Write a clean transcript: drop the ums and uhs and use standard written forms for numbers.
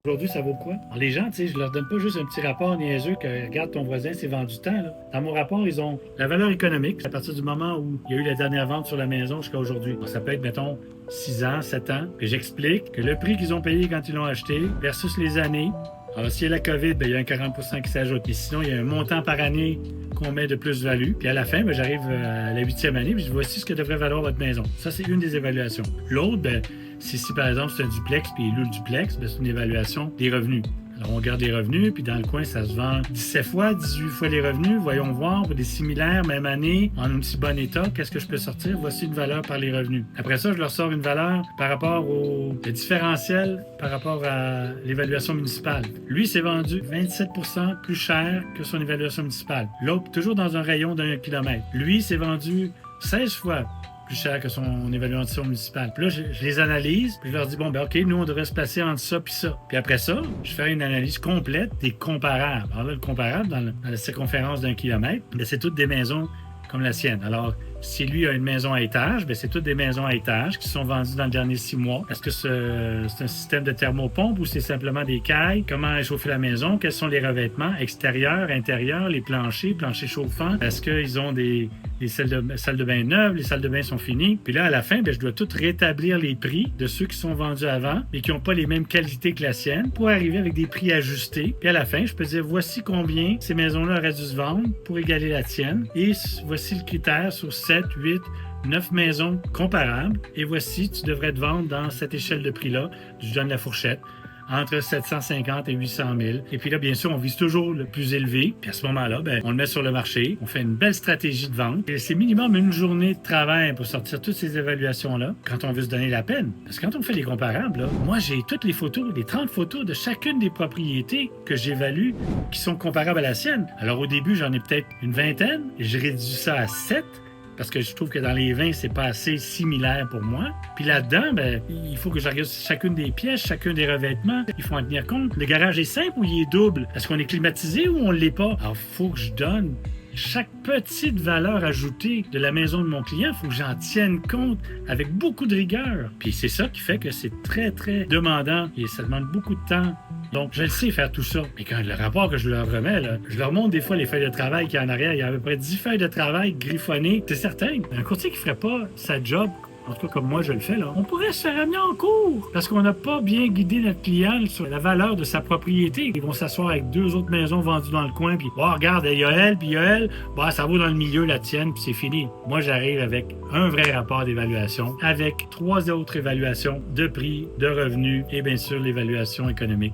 Aujourd'hui, ça vaut quoi? Alors, les gens, tu sais, je leur donne pas juste un petit rapport niaiseux que regarde ton voisin s'est vendu tant. Là. Dans mon rapport, ils ont la valeur économique à partir du moment où il y a eu la dernière vente sur la maison jusqu'à aujourd'hui. Alors, ça peut être, mettons, 6 ans, 7 ans. Puis j'explique que le prix qu'ils ont payé quand ils l'ont acheté versus les années. Alors, s'il y a la COVID, bien, il y a un 40% qui s'ajoute. Et sinon, il y a un montant par année qu'on met de plus-value. Puis à la fin, bien, j'arrive à la 8e année, puis je dis voici ce que devrait valoir votre maison. Ça, c'est une des évaluations. L'autre, bien, si par exemple c'est un duplex, puis il loue le duplex, bien, c'est une évaluation des revenus. Alors, on regarde les revenus, puis dans le coin, ça se vend 17 fois, 18 fois les revenus. Voyons voir, pour des similaires, même année, en un aussi bon état, qu'est-ce que je peux sortir? Voici une valeur par les revenus. Après ça, je leur sors une valeur par rapport au différentiel par rapport à l'évaluation municipale. Lui, s'est vendu 27% plus cher que son évaluation municipale. L'autre, toujours dans un rayon d'1 kilomètre. Lui, s'est vendu 16 fois plus cher que son évaluation municipale. Puis là, je les analyse, puis je leur dis, bon, ben OK, nous, on devrait se placer entre ça puis ça. Puis après ça, je fais une analyse complète des comparables. Alors là, le comparable, dans la circonférence d'1 kilomètre, ben, c'est toutes des maisons comme la sienne. Alors, si lui a une maison à étage, bien, c'est toutes des maisons à étage qui sont vendues dans les derniers 6 mois. Est-ce que c'est un système de thermopompe ou c'est simplement des cailles? Comment échauffer la maison? Quels sont les revêtements extérieurs, intérieurs, les planchers chauffants? Est-ce qu'ils ont des salles de bain neuves? Les salles de bain sont finies. Puis là, à la fin, bien, je dois tout rétablir les prix de ceux qui sont vendus avant et qui n'ont pas les mêmes qualités que la sienne pour arriver avec des prix ajustés. Puis à la fin, je peux dire voici combien ces maisons-là auraient dû se vendre pour égaler la tienne. Et voici le critère sur 7, 8, 9 maisons comparables. Et voici, tu devrais te vendre dans cette échelle de prix-là. Je donne la fourchette entre 750 et 800 000. Et puis là, bien sûr, on vise toujours le plus élevé. Puis à ce moment-là, bien, on le met sur le marché. On fait une belle stratégie de vente. Et c'est minimum une journée de travail pour sortir toutes ces évaluations-là quand on veut se donner la peine. Parce que quand on fait les comparables, là, moi, j'ai toutes les photos, les 30 photos de chacune des propriétés que j'évalue qui sont comparables à la sienne. Alors au début, j'en ai peut-être une vingtaine. Et j'ai réduit ça à 7. Parce que je trouve que dans les 20, c'est pas assez similaire pour moi. Puis là-dedans, ben, il faut que je regarde chacune des pièces, chacun des revêtements. Il faut en tenir compte. Le garage est simple ou il est double? Est-ce qu'on est climatisé ou on ne l'est pas? Alors, il faut que je donne chaque petite valeur ajoutée de la maison de mon client. Il faut que j'en tienne compte avec beaucoup de rigueur. Puis c'est ça qui fait que c'est très, très demandant et ça demande beaucoup de temps. Donc, je le sais faire tout ça. Et quand le rapport que je leur remets, là, je leur montre des fois les feuilles de travail qu'il y a en arrière. Il y a à peu près 10 feuilles de travail griffonnées. C'est certain. Un courtier qui ne ferait pas sa job, en tout cas comme moi je le fais, là, on pourrait se faire amener en cours parce qu'on n'a pas bien guidé notre client sur la valeur de sa propriété. Ils vont s'asseoir avec 2 autres maisons vendues dans le coin, puis oh, regarde, il y a elle, puis il y a elle, bah, ça vaut dans le milieu la tienne, puis c'est fini. Moi, j'arrive avec un vrai rapport d'évaluation, avec 3 autres évaluations de prix, de revenus et bien sûr l'évaluation économique.